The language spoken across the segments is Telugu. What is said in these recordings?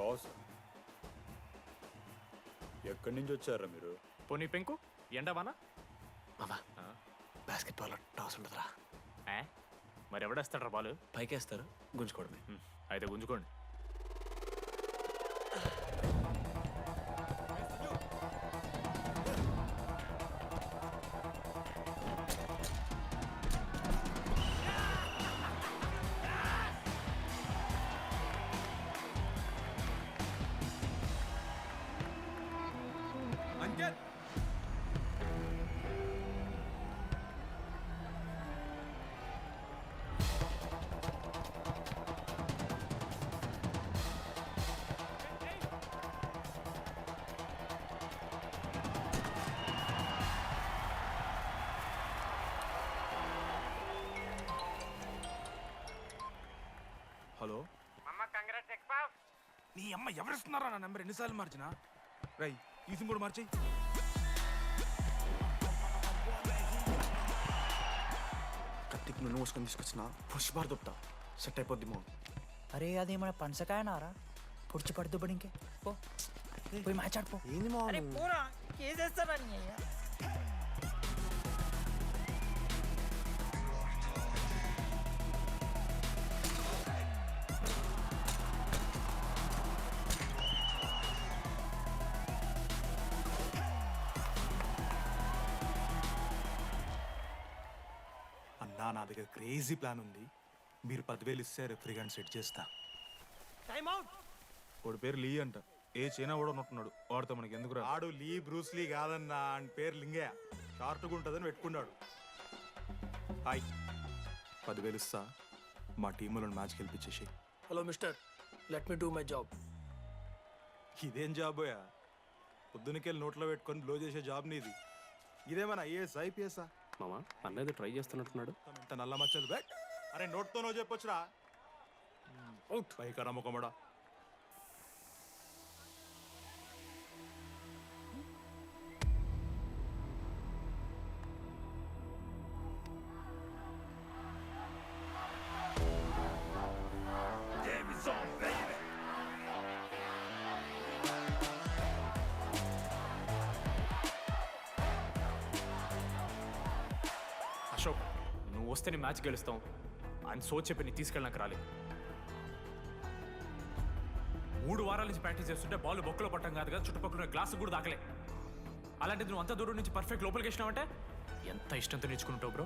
టాస్ ఎక్కడి నుంచి వచ్చారా మీరు? పోనీ పెంకు ఎండవానా మామా బాస్కెట్బాల్ టాస్ ఉండదురా. మరి ఎవడేస్తాడ్రా బాలు? పైకేస్తారు, గుంజుకోవడమే. అయితే గుంజుకోండి. హలో నీ అమ్మ ఎవరిస్తున్నారా నా నెంబర్? ఎన్నిసార్లు మార్చినా? రై ఈసం కూడా మార్చేయి. కత్తికి నూనె మోసుకొని తీసుకొచ్చిన పుష్ బార్ దొప్తా సెట్ అయిపోద్ది మో. అరే అది మన పంచకాయ నారా పుడిచి పడుతూ పడి ఇంకే పోయి మ్యాచ్ ఆడిపో. ఏంది మా కేసేస్తారని అన్నా నా దగ్గర క్రేజీ ప్లాన్ ఉంది. మీరు 10,000 ఇస్తే రెఫ్రీ గాని సెట్ చేస్తా. వాడి పేరు లీ అంట. ఏ చైనా కూడా ఉన్నట్టున్నాడు. వాడితో మనకి ఎందుకు రా? ఆడు లీ బ్రూస్ లీ కాదన్నా, అని పేరు లింగే. షార్ట్గా ఉంటుందని పెట్టుకున్నాడు. హాయ్ 10,000 ఇస్తా, మా టీంలో మ్యాచ్ గెలిపించేసి. Hello mister, let me do my job. ఇదేం జాబోయా? పొద్దునకెళ్ళి నోట్లో పెట్టుకొని బ్లో చేసే జాబ్ నీది. ఇదేమన్నా ఐఏఎస్ ఐపీఎస్ఆ? మామా అన్నది ట్రై చేస్తున్నట్టున్నాడు. ఇంత నల్ల మచ్చలు బెట్. అరే నోట్తో నువ్వు చెప్పొచ్చురా. అవుట్ పైకరా ముఖమడా. అశోక్, నువ్వు వస్తే నీ మ్యాచ్ గెలుస్తాం అని సో చెప్పి నీ తీసుకెళ్ళడానికి రాలేదు. 3 వారాల నుంచి ప్రాక్టీస్ చేస్తుంటే బాల్ బొక్కలో పట్టం కాదు కదా, చుట్టుపక్కల గ్లాసు కూడా దాకలే. అలాంటిది నువ్వు అంత దూరం నుంచి పర్ఫెక్ట్ లోపలికి వేసినావంటే ఎంత ఇష్టంతో నేర్చుకుంటావు bro.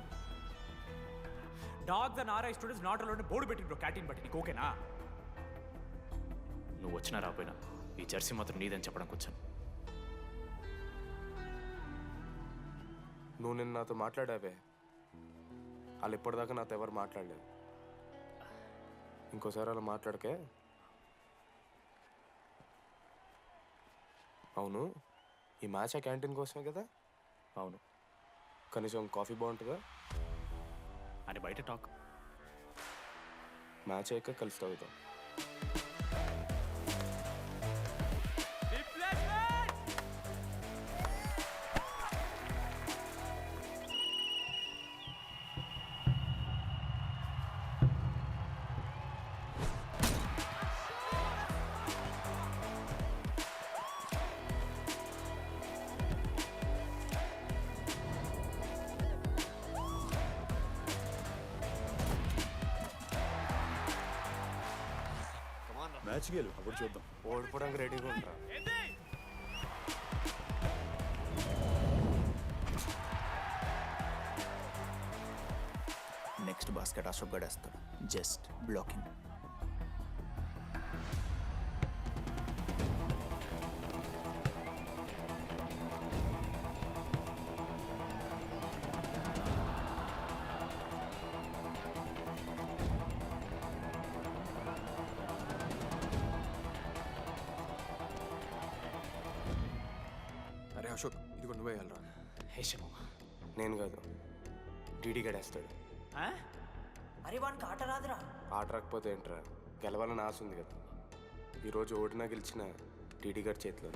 Dogs and RI students not allowed board పెట్టింది బ్రో, క్యాటీన్ బట్టి. నీకు ఓకేనా? నువ్వు వచ్చినా రాపోయినా ఈ జెర్సీ మాత్రం నీదని చెప్పడానికి వచ్చాను. నువ్వు నిన్న నాతో మాట్లాడావే, వాళ్ళు ఇప్పటిదాకా నాతో ఎవరు మాట్లాడలేదు. ఇంకోసారి అలా మాట్లాడకే. అవును, ఈ మ్యాచ్ ఆ క్యాంటీన్ కోసమే కదా? అవును. కనీసం కాఫీ బాగుంటుందా అని బయట టాక్. మ్యాచ్ అయ్యాక కలిసి తాగుతాం. మ్యాచ్ గెలు, అప్పుడు చూద్దాం. ఓడిపోవడానికి రెడీగా ఉంటా. నెక్స్ట్ బాస్కెట్ అశోక్ గడేస్తాడు. Just blocking. అరే అశోక్, ఇది కూడా నువ్వే వెళ్ళరా. హేషము నేను కాదు, డీడీ గడేస్తాడు. అరే వానికి ఆట రాదురా. ఆట రాకపోతే ఏంట్రా, గెలవాలని ఆశ ఉంది కదా. ఈరోజు ఓడినా గెలిచిన డీడీ గారి చేతిలో.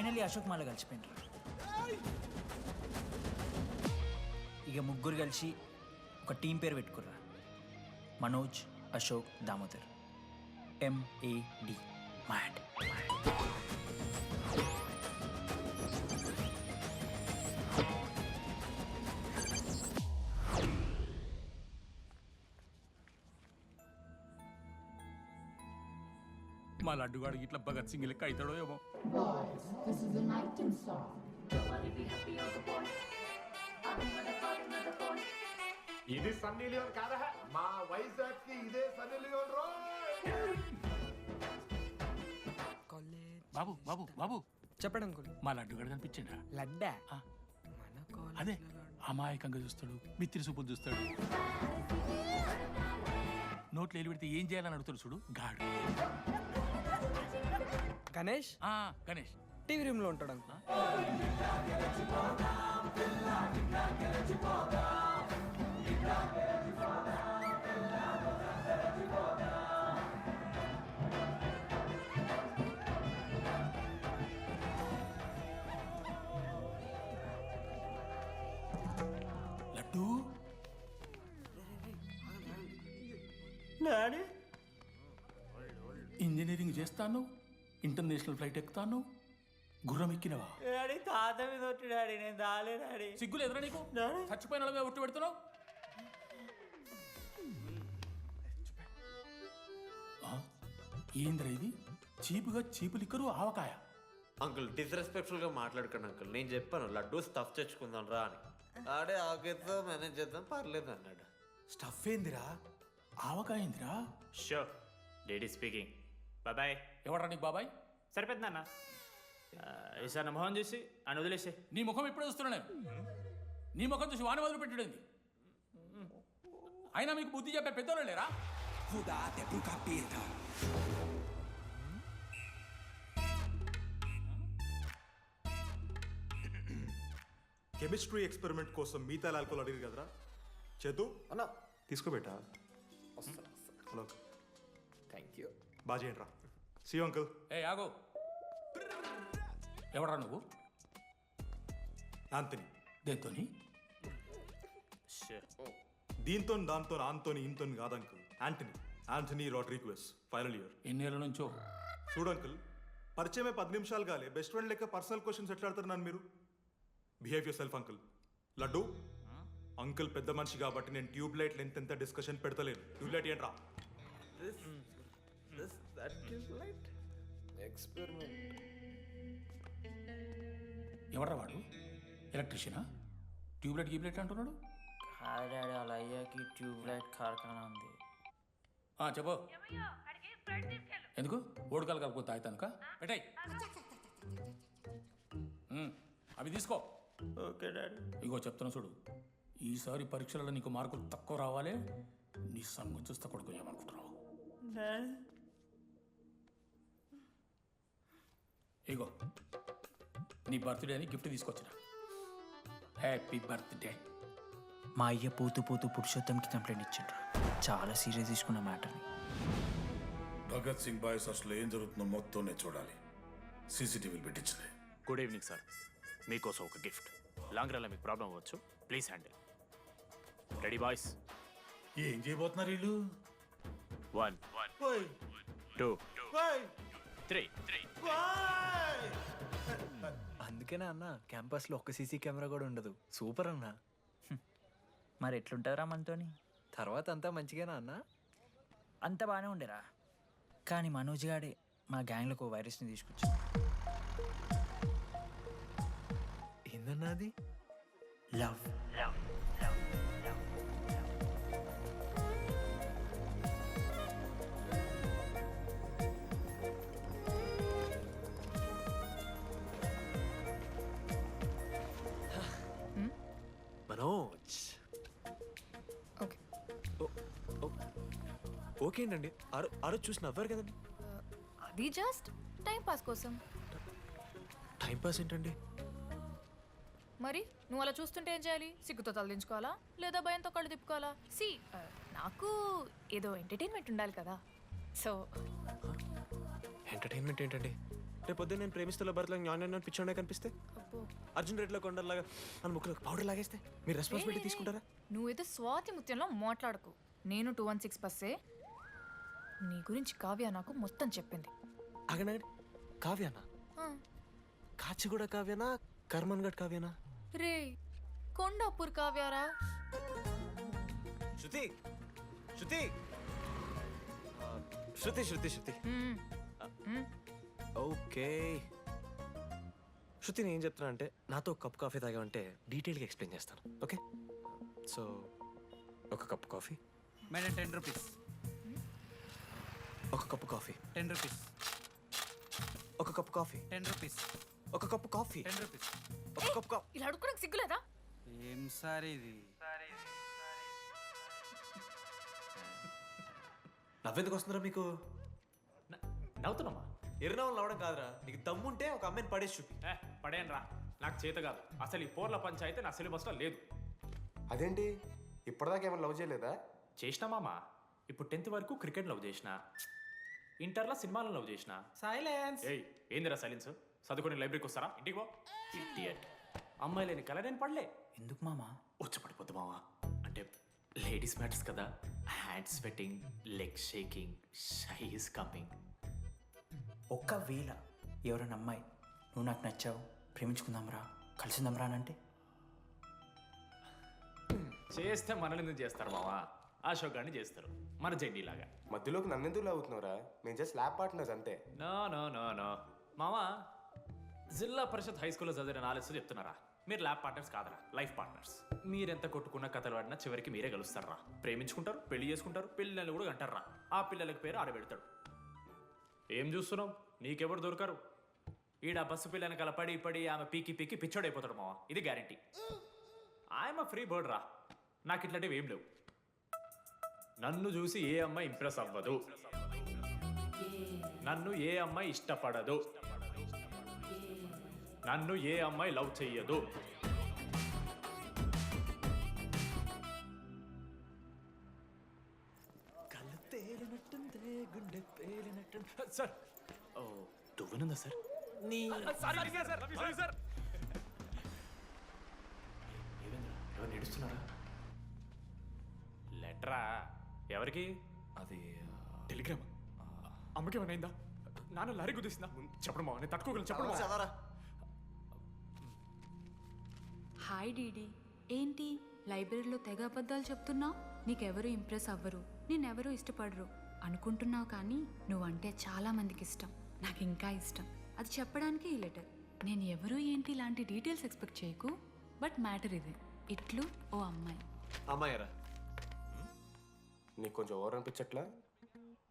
ఫైనల్లీ అశోక్ మాల కలిసిపోయినరా. ఇక ముగ్గురు కలిసి ఒక టీం పేరు పెట్టుకుర్రా. మనోజ్, అశోక్, దామోదర్. MAD. మ్యాడ్. మా లడ్డుగాడికి ఇట్లా భగత్ సింగ్ లెక్క అవుతాడో ఏమో. Boys, this is the night and song. ఇది సన్నీ లియోన్ కాదా మా వైజాగ్ కి ఇదే సన్నీ లియోన్ రో. బాబు బాబు బాబు చెప్పండి అంకుల్. మా లడ్డుగాడు కనిపించిండా? లడ్డా అదే అమాయకంగా చూస్తాడు, మిత్రి చూపులు చూస్తాడు, నోట్లో ఎల్లు పెడితే ఏం చేయాలని అడుగుతాడు చూడు గాడు. గణేష్ గణేష్ టీవీ రూమ్ లో ఉంటాడు అంకుల్. లడ్డు ఇంజనీరింగ్ చేస్తాను, ఇంటర్నేషనల్ ఫ్లైట్ ఎక్కుతాను, గుర్రం ఎక్కినవా? డాడీ తాత మీద ఒట్టు డాడీ, నేను దాలే డాడీ. సిగ్గులు ఎదురా నీకు? చచ్చిపోయిన వాళ్ళ మీద ఒట్టు పెడుతున్నావు. ఏంద్రా ఇది? చీపుగా చీపులు ఇక్కరు ఆవకాయ. అంకుల్ డిస్రెస్పెక్ట్ఫుల్ గా మాట్లాడకండి అంకుల్. నేను చెప్పాను లడ్డూ స్టఫ్ తెచ్చుకుందాం రా అని. ఆడే ఆకేతో మేనేజ్ చేద్దాం పర్లేదు అన్నాడు. స్టఫ్ ఏందిరా? ఆవకాయ ఏందిరా? Show daddy speaking. బాబాయ్. ఎవడ్రా నీకు బాబాయ్? సరిపోతుంది అన్న. ఈసారి నా మొహం చూసి అని వదిలేసే. నీ ముఖం ఎప్పుడు చూస్తున్నా నేను? నీ ముఖం చూసి వాని వదిలి పెట్టడండి. అయినా మీకు బుద్ధి చెప్పే పెద్దోళ్ళు లేరా? కెమిస్ట్రీ ఎక్స్పెరిమెంట్ కోసం మీథైల్ ఆల్కహాల్ అడిగారు కదరా చేతు అన్నా తీసుకోబెట్టా. Hello thank you. బాగా చేయండి రా. See uncle. ఏ ఆగో, ఎవడరా నువ్వు? ఆంథనీ. దేంతోని? దీంతో దాంతో ఆంతోని ఇంతో కాదు uncle. Antony Rodrigues, final year. ఎన్నేళ్ళ నుంచో? చూడు అంకుల్, పరిచయమే 10 నిమిషాలు కాలే బెస్ట్ ఫ్రెండ్ లెక్క పర్సనల్ క్వశ్చన్స్ ఎట్లా ఆడతారు నన్ను మీరు? Behave yourself uncle. Laddu uncle పెద్ద మనిషి కాబట్టి నేను ట్యూబ్ లైట్ లెంత్ ఎంత డిస్కషన్ పెడతలేను. ట్యూబ్ లైట్ ఏంట్రా? ఎవడరా వాడు? ఎలక్ట్రీషియనా? ట్యూబ్లైట్ గీబ్లైట్ అంటున్నాడు. హాయ్ డాడీ, అలా అయ్యాకి ట్యూబ్ లైట్ కార్ఖానా ఉంది. చెప్పు. ఎందుకు? ఓడికాలు కలుపుకొని తాగుతానుక పెట్టాయి. అవి తీసుకో. Okay daddy. ఇగో చెప్తున్నా చూడు, ఈసారి పరీక్షలలో నీకు మార్కులు తక్కువ రావాలి. నీ సంగం చూస్తే కొడుకు ఏమనుకుంటున్నావు? ఇగో నీ బర్త్డే అని గిఫ్ట్ తీసుకొచ్చిన. Happy birthday. మా అయ్య పోతూ పోతూ పురుషోత్తంకి కంప్లైంట్ ఇచ్చిండ్రు. చాలా సీరియస్ తీసుకున్న మ్యాటర్ని. భగత్ సింగ్ బాయ్స్ అసలు ఏం జరుగుతుందో మొత్తం నేను చూడాలి. సీసీటీవీలు పెట్టించింది. Good evening sir. మీకోసం ఒక గిఫ్ట్. లాంగ్ రన్లో మీకు ప్రాబ్లం అవ్వచ్చు, ప్లీజ్ హ్యాండిల్. Ready boys? ఏం చేయబోతున్నారు వీళ్ళు? 1 2 3. అందుకేనా అన్న క్యాంపస్లో ఒక్క సీసీ కెమెరా కూడా ఉండదు. సూపర్ అన్న. మరి ఎట్లుంటారా మనతోని? తర్వాత అంతా మంచిగానా అన్న? అంత బాగానే ఉండేరా, కానీ మనోజ్ గాడే మా గ్యాంగ్లోకి ఓ వైరస్ని తీసుకొచ్చాడు. ఏందన్నా అది? లవ్. మనోజ్. ఓకే అండి. ఆ రోజు చూసి నవ్వారు కదండి. అది జస్ట్ టైం పాస్ కోసం. టైం పాస్ ఏంటండి? మరి నువ్వు అలా చూస్తుంటే ఏం చేయాలి? సిగ్గుతో తలదించుకోవాలా లేదా భయంతో కళ్ళు తిప్పుకోవాలా? నాకు ఏదో ఎంటర్టైన్మెంట్ ఉండాలి కదా. సో ఎంటర్టైన్మెంట్ ఏంటండి? రేపొద్దు నేను ప్రేమిస్తున్న భర్తలో జ్ఞానం పిచ్చోడే కనిపిస్తే, అబ్బో అర్జున్ రెడ్డిలో కొండలాగా మన ముక్కలకు పౌడర్ లాగేస్తే మీరు రెస్పాన్సిబిలిటీ తీసుకుంటారా? నువ్వేదో స్వాతి ముత్యంలో మాట్లాడకు. నేను 216 బస్సే. నీ గురించి కావ్య నాకు మొత్తం చెప్పింది. అగండి కావ్యానా? ఆ, కాచిగూడ కావ్యానా? కర్మన్ గడ్ కావ్యానా? రే కొండాపూర్ కావ్యారా? శృతి శృతి శృతి శృతి శృతి మ్మ్. మ్మ్. ఓకే శృతి నేను ఏం చెప్తున్నా అంటే నాతో కప్ కాఫీ తాగామంటే డీటెయిల్గా ఎక్స్ప్లెయిన్ చేస్తాను. ఓకే సో ఒక కప్ కాఫీ, మేడం 10 రూపీస్. ఒక కప్పు కాఫీ, 10 రూపీస్. ఒక కప్పు కాఫీ, 10 రూపీస్. ఒక కప్పు కాఫీ, 10 రూపీస్. ఒక కప్పు కాఫీ. ఇలా అడుక్కోడానికి సిగ్గులేదా? ఏం సార్ ఇది? నవ్వెందుకు వస్తున్నారా మీకు? నవ్వుతున్నామా? ఎర్రనవ్వులు నవ్వడం కాదురా, నీకు దమ్ముంటే ఒక అమ్మాయిని పడేసి చూపి. పడేయను రా, నాకు చేత కాదు. అసలు ఈ పోర్ల పంచాయితీ నా సిలబస్లో లేదు. అదేంటి ఇప్పటిదాకా ఏమైనా లవ్ చేయలేదా? చేసినా మామ. ఇప్పుడు 10th వరకు క్రికెట్ లవ్ చేసిన, ఇంటర్లో సినిమాలను లవ్ చేసిన. సైలెన్స్. ఏయ్ ఏందిరా సైలెన్స్? చదువుకొని లైబ్రరీకి వస్తారా? ఇంటికి పో. ఇడియట్. అమ్మాయి లేని కల నేను పడలే. ఎందుకు మామా? వచ్చి మావా. అంటే లేడీస్ మ్యాటర్స్ కదా. Hand sweating, leg shaking, shy is coming. ఒక్కవేళ ఎవరైనా అమ్మాయి నువ్వు నాకు నచ్చావు, ప్రేమించుకుందాంరా, కలిసిందాంరా అని అంటే చేస్తే మనల్ని ఎందుకు చేస్తారు మావా? అశోక్ గారిని చేస్తారు, మన జెండీ లాగా. మధ్యలోకి నన్నెందుకు లాగుతున్నావురా? మేము జస్ట్ ల్యాబ్ పార్ట్నర్స్ అంతే. నో నో నో నో మావా, జిల్లా పరిషత్ హై స్కూల్లో చదివిన నాలెడ్జ్ చెప్తున్నారా? మీరు ల్యాబ్ పార్ట్నర్స్ కాదరా, లైఫ్ పార్ట్నర్స్. మీరెంత కొట్టుకున్న కథలు పడినా చివరికి మీరే కలుస్తారా. ప్రేమించుకుంటారు, పెళ్లి చేసుకుంటారు, పిల్లలు కూడా అంటారా. ఆ పిల్లలకి పేరు ఆడబెడతాడు. ఏం చూస్తున్నావు? నీకెవరు దొరకరు. ఈడ బస్సు పిల్లని కల పడి పడి ఆమె పీకి పీకి పిచ్చోడైపోతాడు మావా. ఇది గ్యారంటీ. ఆయమ ఫ్రీ బర్డ్ రా. నాకు ఇట్లాంటివి ఏం లేవు. నన్ను చూసి ఏ అమ్మాయి ఇంప్రెస్ అవ్వదు, నన్ను ఏ అమ్మాయి ఇష్టపడదు, నన్ను ఏ అమ్మాయి లవ్ చెయ్యదు. సార్ ఓ దువ్వనుందా సార్? ఎవరు నడుస్తున్నారా? లెటరా? ఎవరికి? అది టెలిగ్రామ్. అమ్మకి ఏమైనా నాన్న లారీ గుద్దేసిందా? చెప్పడం మా నేను తట్టుకోగలను. చెప్పడం చదవరా. హాయ్ డీడీ, ఏంటి లైబ్రరీలో తెగ అబద్ధాలు చెప్తున్నావు? నీకెవరూ ఇంప్రెస్ అవ్వరు, నేనెవరూ ఇష్టపడరు అనుకుంటున్నావు, కానీ నువ్వంటే చాలా మందికి ఇష్టం, నాకు ఇంకా ఇష్టం. అది చెప్పడానికి ఈ లెటర్. నేను ఎవరు ఏంటి ఇలాంటి డీటెయిల్స్ ఎక్స్పెక్ట్ చేయకు, బట్ మ్యాటర్ ఇది. ఇట్లు ఓ అమ్మాయి. అమ్మాయిరా, నీకు కొంచెం ఓవర్ అనిపించట్లా?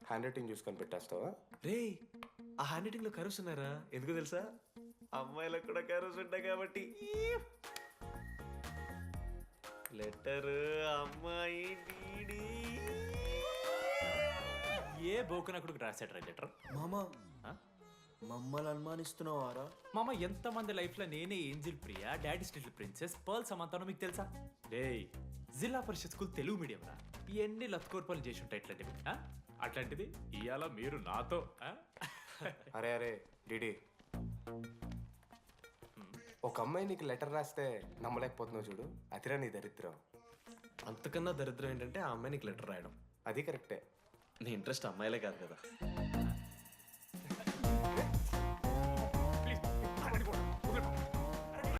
హ్యాండ్ రైటింగ్ చూసుకొని పెట్టేస్తావా? రే ఆ హ్యాండ్ రైటింగ్లో కర్వ్స్ ఉన్నారా? ఎందుకు తెలుసా? అమ్మాయిలకు కూడా కర్వ్స్ ఉంటాయి కాబట్టి. లెటర్ అమ్మాయి డీడీ. ఏ బోకనకుడికి రాశాడు లెటర్? మామా మమ్మల్ని అనుమానిస్తున్నావారా? మామ ఎంతమంది లైఫ్లో నేనే angel Priya, daddy still princess, pearl సమంతానో మీకు తెలుసా? డే జిల్లా పరిషత్ స్కూల్ తెలుగు మీడియం రా. ఎన్ని లత్కోర్పాలు చేసి ఉంటాయి ఇట్లాంటివి. అట్లాంటిది ఇవాళ మీరు నాతో. అరే అరే డీడీ, ఒక అమ్మాయి నీకు లెటర్ రాస్తే నమ్మలేకపోతున్నావు చూడు, అతిరా నీ దరిద్రం. అంతకన్నా దరిద్రం ఏంటంటే ఆ అమ్మాయి నీకు లెటర్ రాయడం. అది కరెక్టే. నీ ఇంట్రెస్ట్ అమ్మాయిలే కాదు కదా.